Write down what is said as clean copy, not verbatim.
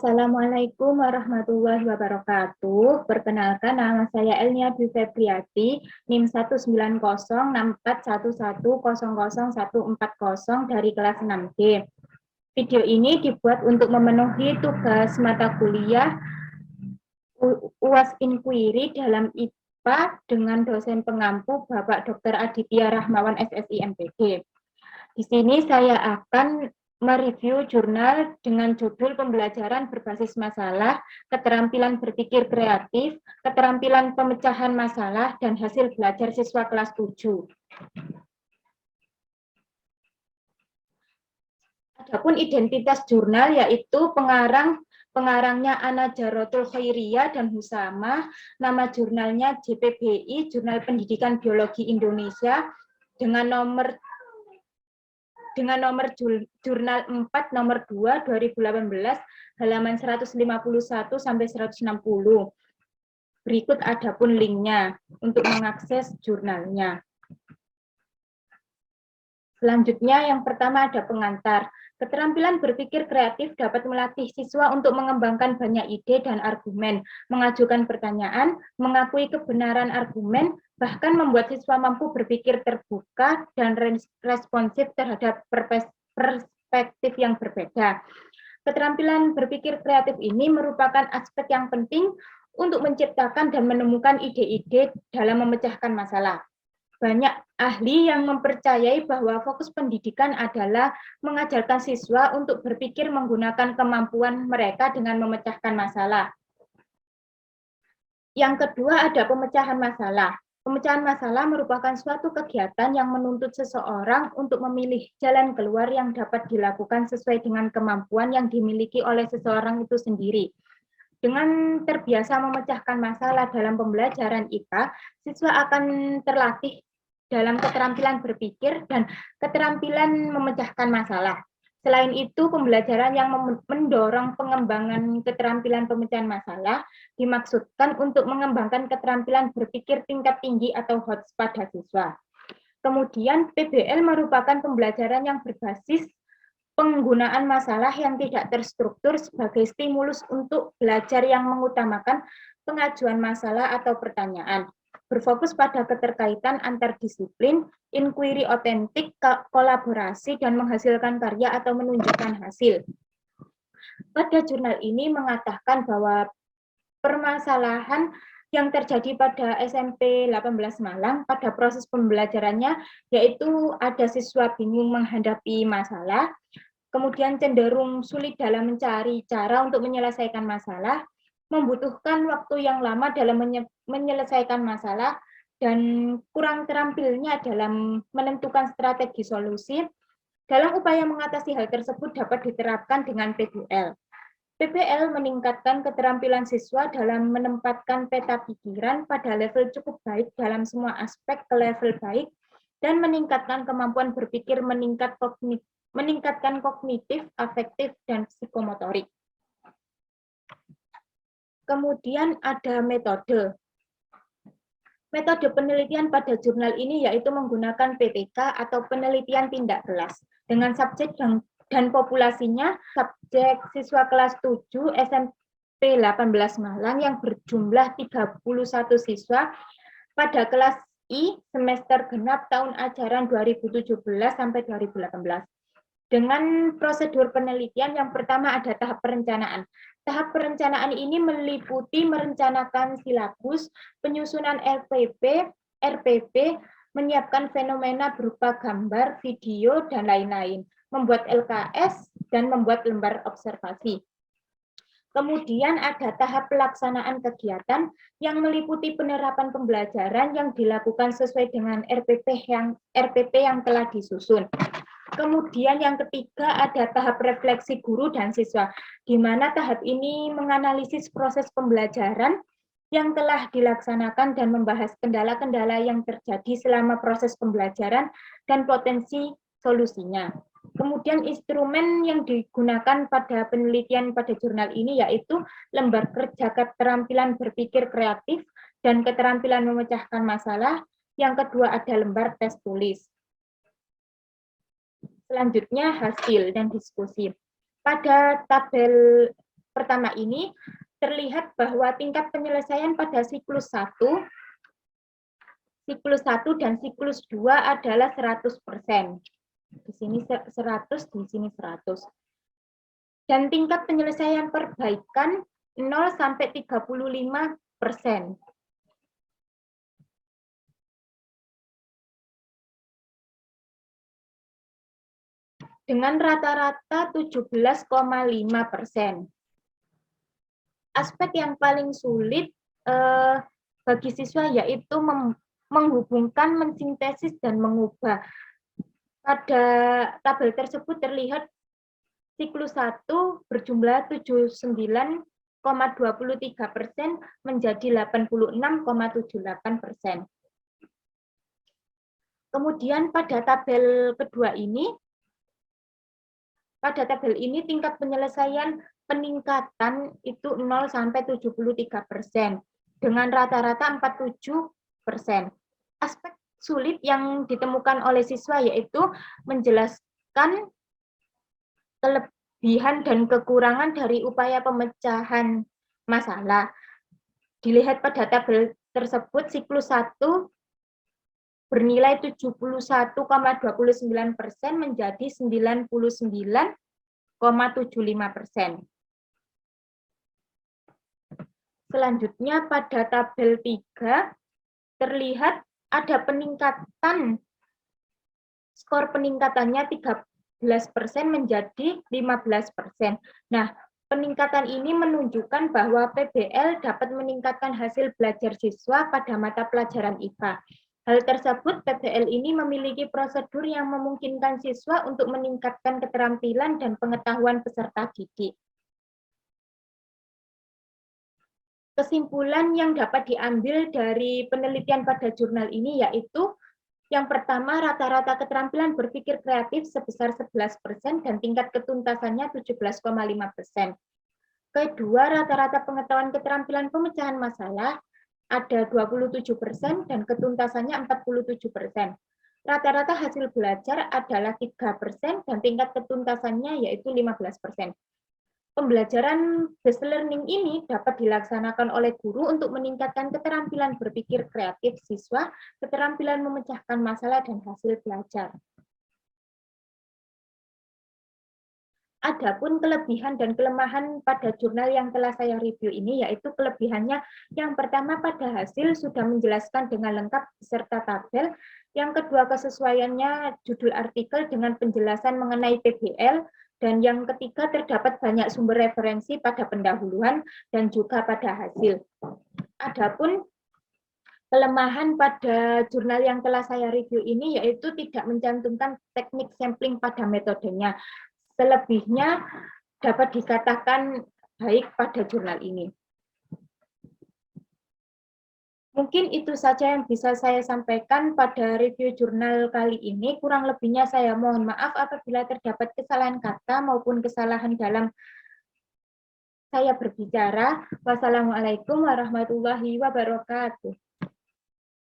Assalamualaikum warahmatullahi wabarakatuh. Perkenalkan, nama saya Elnia Dwi Febriati, NIM 1906411001040 dari kelas 6D. Video ini dibuat untuk memenuhi tugas mata kuliah UAS Inquiry dalam IPA dengan dosen pengampu Bapak Dr. Aditya Rahmawan SSI MPD. Di sini saya akan mereview jurnal dengan judul pembelajaran berbasis masalah, keterampilan berpikir kreatif, keterampilan pemecahan masalah, dan hasil belajar siswa kelas 7. Adapun identitas jurnal yaitu pengarangnya Ana Jarotul Khairiyah dan Husama, nama jurnalnya JPBI, Jurnal Pendidikan Biologi Indonesia, dengan nomor jurnal 4 nomor 2 2018 halaman 151 sampai 160. Berikut adapun linknya untuk mengakses jurnalnya. Selanjutnya yang pertama ada pengantar. Keterampilan berpikir kreatif dapat melatih siswa untuk mengembangkan banyak ide dan argumen, mengajukan pertanyaan, mengakui kebenaran argumen, bahkan membuat siswa mampu berpikir terbuka dan responsif terhadap perspektif yang berbeda. Keterampilan berpikir kreatif ini merupakan aspek yang penting untuk menciptakan dan menemukan ide-ide dalam memecahkan masalah. Banyak ahli yang mempercayai bahwa fokus pendidikan adalah mengajarkan siswa untuk berpikir menggunakan kemampuan mereka dengan memecahkan masalah. Yang kedua ada pemecahan masalah. Pemecahan masalah merupakan suatu kegiatan yang menuntut seseorang untuk memilih jalan keluar yang dapat dilakukan sesuai dengan kemampuan yang dimiliki oleh seseorang itu sendiri. Dengan terbiasa memecahkan masalah dalam pembelajaran IPA, siswa akan terlatih dalam keterampilan berpikir dan keterampilan memecahkan masalah. Selain itu, pembelajaran yang mendorong pengembangan keterampilan pemecahan masalah dimaksudkan untuk mengembangkan keterampilan berpikir tingkat tinggi atau HOTS pada siswa. Kemudian, PBL merupakan pembelajaran yang berbasis penggunaan masalah yang tidak terstruktur sebagai stimulus untuk belajar yang mengutamakan pengajuan masalah atau pertanyaan. Berfokus pada keterkaitan antar disiplin, inquiry otentik, kolaborasi, dan menghasilkan karya atau menunjukkan hasil. Pada jurnal ini mengatakan bahwa permasalahan yang terjadi pada SMP 18 Malang pada proses pembelajarannya yaitu ada siswa bingung menghadapi masalah, kemudian cenderung sulit dalam mencari cara untuk menyelesaikan masalah, membutuhkan waktu yang lama dalam menyelesaikan masalah, dan kurang terampilnya dalam menentukan strategi solusi. Dalam upaya mengatasi hal tersebut dapat diterapkan dengan PBL. PBL meningkatkan keterampilan siswa dalam menempatkan peta pikiran pada level cukup baik dalam semua aspek ke level baik, dan meningkatkan kemampuan berpikir meningkatkan kognitif, afektif, dan psikomotorik. Kemudian ada metode. Metode penelitian pada jurnal ini yaitu menggunakan PTK atau penelitian tindak kelas dengan subjek dan populasinya subjek siswa kelas 7 SMP 18 Malang yang berjumlah 31 siswa pada kelas I semester genap tahun ajaran 2017 sampai 2018. Dengan prosedur penelitian yang pertama ada tahap perencanaan. Tahap perencanaan ini meliputi merencanakan silabus, penyusunan RPP, menyiapkan fenomena berupa gambar, video, dan lain-lain, membuat LKS, dan membuat lembar observasi. Kemudian ada tahap pelaksanaan kegiatan yang meliputi penerapan pembelajaran yang dilakukan sesuai dengan RPP yang telah disusun. Kemudian yang ketiga ada tahap refleksi guru dan siswa, di mana tahap ini menganalisis proses pembelajaran yang telah dilaksanakan dan membahas kendala-kendala yang terjadi selama proses pembelajaran dan potensi solusinya. Kemudian instrumen yang digunakan pada penelitian pada jurnal ini yaitu lembar kerja keterampilan berpikir kreatif dan keterampilan memecahkan masalah. Yang kedua ada lembar tes tulis. Selanjutnya hasil dan diskusi. Pada tabel pertama ini terlihat bahwa tingkat penyelesaian pada siklus 1 dan siklus 2 adalah 100%. Di sini 100, di sini 100. Dan tingkat penyelesaian perbaikan 0 sampai 35%. Dengan rata-rata 17,5%. Aspek yang paling sulit bagi siswa yaitu menghubungkan, mensintesis, dan mengubah. Pada tabel tersebut terlihat siklus 1 berjumlah 79,23% menjadi 86,78%. Kemudian pada tabel kedua ini, tingkat penyelesaian peningkatan itu 0 sampai 73% dengan rata-rata 47%. Aspek sulit yang ditemukan oleh siswa yaitu menjelaskan kelebihan dan kekurangan dari upaya pemecahan masalah. Dilihat pada tabel tersebut, siklus 1 bernilai 71,29% menjadi 99,75%. Selanjutnya pada tabel 3 terlihat ada peningkatan, skor peningkatannya 13% menjadi 15%. Nah, peningkatan ini menunjukkan bahwa PBL dapat meningkatkan hasil belajar siswa pada mata pelajaran IPA. Hal tersebut, PBL ini memiliki prosedur yang memungkinkan siswa untuk meningkatkan keterampilan dan pengetahuan peserta didik. Kesimpulan yang dapat diambil dari penelitian pada jurnal ini yaitu yang pertama, rata-rata keterampilan berpikir kreatif sebesar 11% dan tingkat ketuntasannya 17,5%. Kedua, rata-rata pengetahuan keterampilan pemecahan masalah ada 27% dan ketuntasannya 47%. Rata-rata hasil belajar adalah 3% dan tingkat ketuntasannya yaitu 15%. Pembelajaran based learning ini dapat dilaksanakan oleh guru untuk meningkatkan keterampilan berpikir kreatif siswa, keterampilan memecahkan masalah, dan hasil belajar. Adapun kelebihan dan kelemahan pada jurnal yang telah saya review ini, yaitu kelebihannya yang pertama pada hasil sudah menjelaskan dengan lengkap beserta tabel, yang kedua kesesuaiannya judul artikel dengan penjelasan mengenai PBL, dan yang ketiga terdapat banyak sumber referensi pada pendahuluan dan juga pada hasil. Adapun kelemahan pada jurnal yang telah saya review ini yaitu tidak mencantumkan teknik sampling pada metodenya. Selebihnya dapat dikatakan baik pada jurnal ini. Mungkin itu saja yang bisa saya sampaikan pada review jurnal kali ini. Kurang lebihnya saya mohon maaf apabila terdapat kesalahan kata maupun kesalahan dalam saya berbicara. Wassalamualaikum warahmatullahi wabarakatuh.